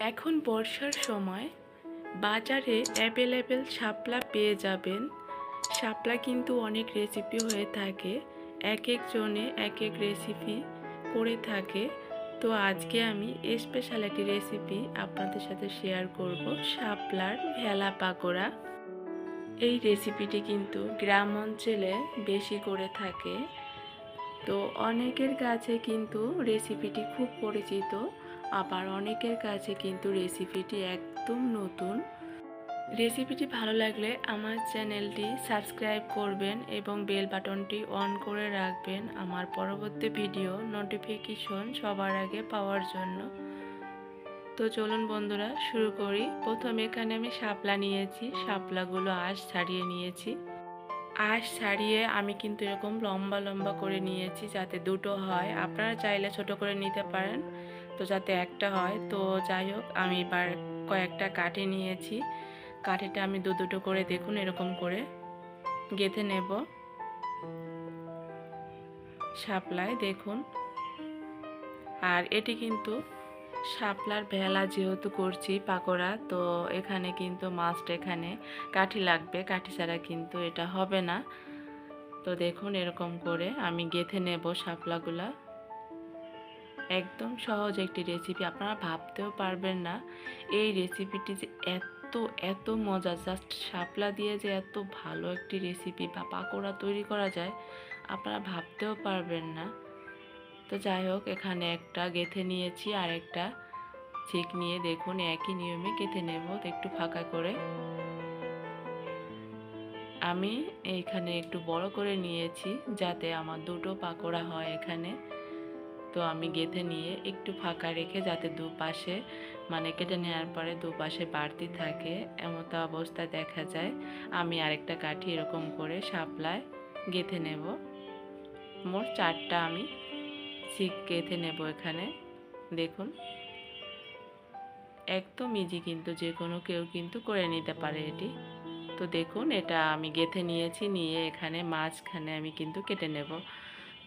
এখন বর্ষার সময় বাজারে অ্যাভেলেবেল শাপলা পেয়ে যাবেন। শাপলা কিন্তু অনেক রেসিপি হয়ে থাকে, এক একজনে এক এক রেসিপি করে থাকে। তো আজকে আমি স্পেশাল একটি রেসিপি আপনাদের সাথে শেয়ার করব, শাপলার ভেলা পাকোড়া। এই রেসিপিটি কিন্তু গ্রাম অঞ্চলে বেশি করে থাকে, তো অনেকের কাছে কিন্তু রেসিপিটি খুব পরিচিত, আবার অনেকের কাছে কিন্তু রেসিপিটি একদম নতুন। রেসিপিটি ভালো লাগলে আমার চ্যানেলটি সাবস্ক্রাইব করবেন এবং বেল বাটনটি অন করে রাখবেন আমার পরবর্তী ভিডিও নোটিফিকেশন সবার আগে পাওয়ার জন্য। তো চলুন বন্ধুরা শুরু করি। প্রথমে এখানে আমি শাপলা নিয়েছি, শাপলাগুলো আঁশ ছাড়িয়ে নিয়েছি। আঁশ ছাড়িয়ে আমি কিন্তু এরকম লম্বা লম্বা করে নিয়েছি যাতে দুটো হয়, আপনারা চাইলে ছোট করে নিতে পারেন, তো যাতে একটা হয়। তো যাই হোক, আমি এবার কয়েকটা কাঠি নিয়েছি, কাঠিটা আমি দুটো করে দেখুন এরকম করে গেঁথে নেব শাপলায়, দেখুন। আর এটি কিন্তু শাপলার ভেলা যেহেতু করছি পাকোড়া, তো এখানে কিন্তু মাস্ট এখানে কাঠি লাগবে, কাঠি ছাড়া কিন্তু এটা হবে না। তো দেখুন এরকম করে আমি গেঁথে নেব শাপলাগুলা। একদম সহজ একটি রেসিপি, আপনারা ভাবতেও পারবেন না এই রেসিপিটি যে এত এত মজা। জাস্ট শাপলা দিয়ে যে এত ভালো একটি রেসিপি বা পাকোড়া তৈরি করা যায় আপনারা ভাবতেও পারবেন না। তো যাই হোক, এখানে একটা গেঁথে নিয়েছি আর একটা ছিক নিয়ে দেখুন একই নিয়মে গেঁথে নেব একটু ফাঁকা করে। আমি এইখানে একটু বড় করে নিয়েছি যাতে আমার দুটো পাকোড়া হয় এখানে। তো আমি গেঁথে নিয়ে একটু ফাঁকা রেখে যাতে দুপাশে মানে কেটে নেওয়ার পরে দুপাশে বাড়তি থাকে এমতো অবস্থায় দেখা যায়, আমি আরেকটা কাঠি এরকম করে শাপলায় গেঁথে নেব। মোট 4টা আমি ছিক গেঁথে নেব এখানে, দেখুন একদম ইজি, কিন্তু যে কোনো কেউ কিন্তু করে নিতে পারে এটি। তো দেখুন এটা আমি গেঁথে নিয়েছি, নিয়ে এখানে মাঝখানে আমি কিন্তু কেটে নেব।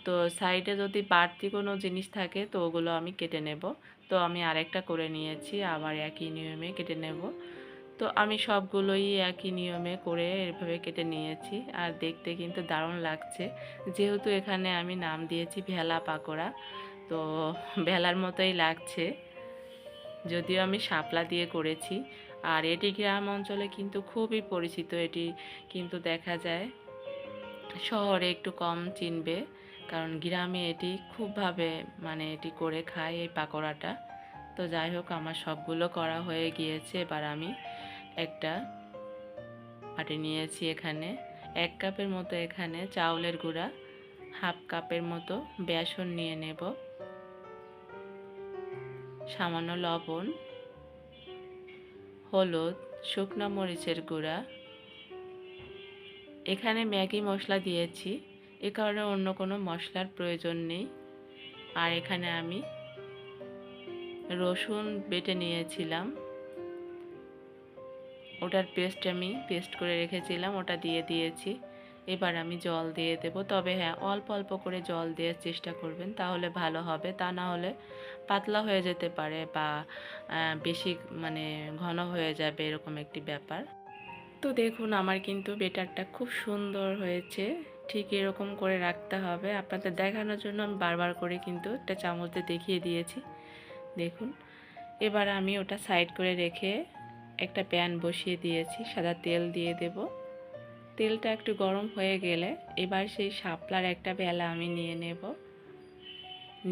তো সাইডে যদি বাড়তি কোনো জিনিস থাকে তো ওগুলো আমি কেটে নেব। তো আমি আরেকটা করে নিয়েছি, আবার একই নিয়মে কেটে নেব। তো আমি সবগুলোই একই নিয়মে করে এভাবে কেটে নিয়েছি, আর দেখতে কিন্তু দারুণ লাগছে। যেহেতু এখানে আমি নাম দিয়েছি ভেলা পাকোড়া, তো ভেলার মতোই লাগছে, যদিও আমি শাপলা দিয়ে করেছি। আর এটি গ্রাম অঞ্চলে কিন্তু খুবই পরিচিত, এটি কিন্তু দেখা যায় শহরে একটু কম চিনবে, কারণ গ্রামে এটি খুবভাবে মানে এটি করে খায় এই পাকোড়াটা। তো যাই হোক, আমার সবগুলো করা হয়ে গিয়েছে। এবার আমি একটা বাটি নিয়েছি, এখানে 1 কাপের মতো এখানে চাউলের গুঁড়া, 1/2 কাপের মতো বেসন নিয়ে নেব, সামান্য লবণ, হলুদ, শুকনো মরিচের গুঁড়া, এখানে ম্যাগি মশলা দিয়েছি, এ কারণে অন্য কোনো মশলার প্রয়োজন নেই। আর এখানে আমি রসুন বেটে নিয়েছিলাম, ওটার পেস্ট করে রেখেছিলাম, ওটা দিয়ে দিয়েছি। এবার আমি জল দিয়ে দেব, তবে হ্যাঁ অল্প অল্প করে জল দেওয়ার চেষ্টা করবেন, তাহলে ভালো হবে। তা না হলে পাতলা হয়ে যেতে পারে বা বেশি মানে ঘন হয়ে যাবে, এরকম একটি ব্যাপার। তো দেখুন আমার কিন্তু বেটারটা খুব সুন্দর হয়েছে, ঠিক এরকম করে রাখতে হবে। আপনাদের দেখানোর জন্য আমি বারবার করে কিন্তু একটা চামচ দিয়ে দেখিয়ে দিয়েছি, দেখুন। এবার আমি ওটা সাইড করে রেখে একটা প্যান বসিয়ে দিয়েছি, সাদা তেল দিয়ে দেব। তেলটা একটু গরম হয়ে গেলে এবার সেই শাপলার একটা ভেলা আমি নিয়ে নেব,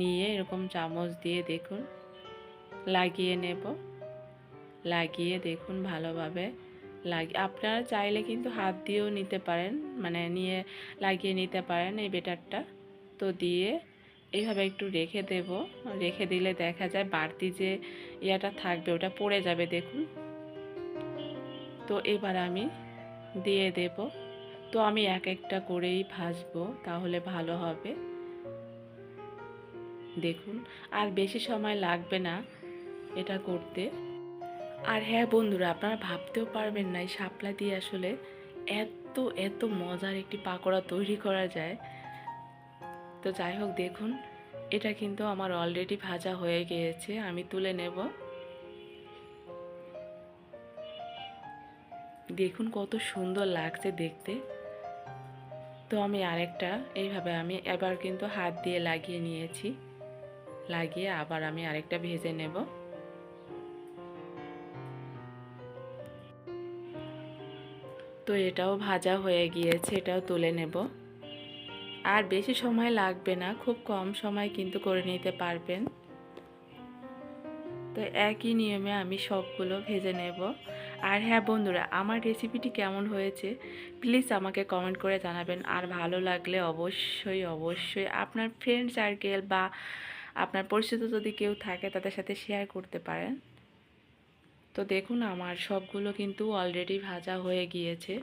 নিয়ে এরকম চামচ দিয়ে দেখুন লাগিয়ে নেব, লাগিয়ে দেখুন ভালোভাবে আপনারা চাইলে কিন্তু হাত দিয়েও নিতে পারেন, মানে নিয়ে লাগিয়ে নিতে পারেন এই বেটারটা। তো দিয়ে এইভাবে একটু রেখে দেব, রেখে দিলে দেখা যায় বাড়তি যে ইয়াটা থাকবে ওটা পড়ে যাবে, দেখুন। তো এবার আমি দিয়ে দেব। তো আমি এক একটা করেই ভাজবো, তাহলে ভালো হবে, দেখুন। আর বেশি সময় লাগবে না এটা করতে। আর হ্যাঁ বন্ধুরা, আপনারা ভাবতেও পারবেন না এই শাপলা দিয়ে আসলে এত এত মজার একটি পাকোড়া তৈরি করা যায়। তো যাই হোক, দেখুন এটা কিন্তু আমার অলরেডি ভাজা হয়ে গিয়েছে, আমি তুলে নেব। দেখুন কত সুন্দর লাগছে দেখতে। তো আমি আরেকটা এইভাবে আমি এবার কিন্তু হাত দিয়ে লাগিয়ে নিয়েছি, লাগিয়ে আবার আমি আরেকটা ভেজে নেব। তো এটাও ভাজা হয়ে গিয়েছে, এটাও তুলে নেব। আর বেশি সময় লাগবে না, খুব কম সময় কিন্তু করে নিতে পারবেন। তো একই নিয়মে আমি সবগুলো ভেজে নেব। আর হ্যাঁ বন্ধুরা, আমার রেসিপিটি কেমন হয়েছে প্লিজ আমাকে কমেন্ট করে জানাবেন। আর ভালো লাগলে অবশ্যই অবশ্যই আপনার ফ্রেন্ড সার্কেল বা আপনার পরিচিত যদি কেউ থাকে তাদের সাথে শেয়ার করতে পারেন। তো দেখুন আমার সবগুলো কিন্তু অলরেডি ভাজা হয়ে গিয়েছে।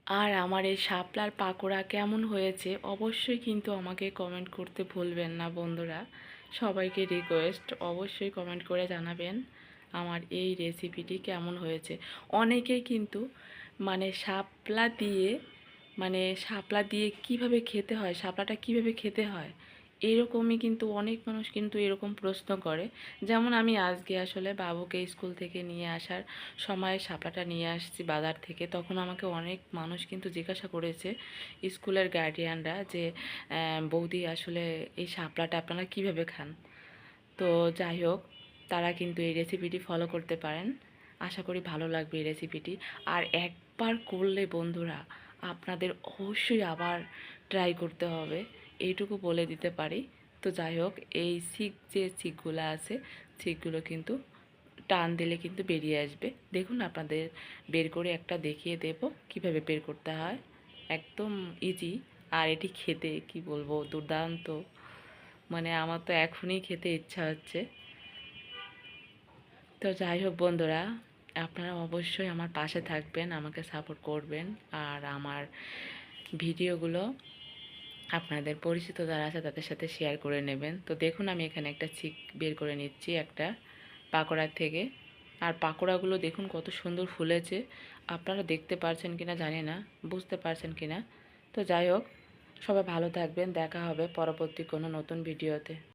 আর আমার এই শাপলার পাকোড়া কেমন হয়েছে অবশ্যই কিন্তু আমাকে কমেন্ট করতে ভুলবেন না বন্ধুরা। সবাইকে রিকোয়েস্ট, অবশ্যই কমেন্ট করে জানাবেন আমার এই রেসিপিটি কেমন হয়েছে। অনেকেই কিন্তু শাপলা দিয়ে কিভাবে খেতে হয়, শাপলাটা কিভাবে খেতে হয় এরকমই কিন্তু অনেক মানুষ কিন্তু এরকম প্রশ্ন করে। যেমন আমি আজকে আসলে বাবুকে স্কুল থেকে নিয়ে আসার সময় শাপলাটা নিয়ে আসছি বাজার থেকে, তখন আমাকে অনেক মানুষ কিন্তু জিজ্ঞাসা করেছে স্কুলের গার্ডিয়ানরা যে বৌদি আসলে এই শাপলাটা আপনারা কিভাবে খান। তো যাই হোক, তারা কিন্তু এই রেসিপিটি ফলো করতে পারেন। আশা করি ভালো লাগবে এই রেসিপিটি। আর একবার করলে বন্ধুরা আপনাদের অবশ্যই আবার ট্রাই করতে হবে, এইটুকু বলে দিতে পারি। তো যাই হোক, এই ছিকগুলো আছে, ছিকগুলো কিন্তু টান দিলে কিন্তু বেরিয়ে আসবে। দেখুন আপনাদের বের করে একটা দেখিয়ে দেব কিভাবে বের করতে হয়, একদম ইজি। আর এটি খেতে কি বলবো, দুর্দান্ত। আমার তো এখনই খেতে ইচ্ছা হচ্ছে। তো যাই হোক বন্ধুরা, আপনারা অবশ্যই আমার পাশে থাকবেন, আমাকে সাপোর্ট করবেন। আর আমার ভিডিওগুলো আপনাদের পরিচিত যারা আছে তাদের সাথে শেয়ার করে নেবেন। তো দেখুন আমি এখানে একটা ছিক বের করে নিচ্ছি একটা পাকোড়ার থেকে। আর পাকোড়াগুলো দেখুন কত সুন্দর ফুলেছে। আপনারা দেখতে পারছেন কিনা জানি না, বুঝতে পারছেন কিনা। তো যাই হোক, সবাই ভালো থাকবেন, দেখা হবে পরবর্তী কোনো নতুন ভিডিওতে।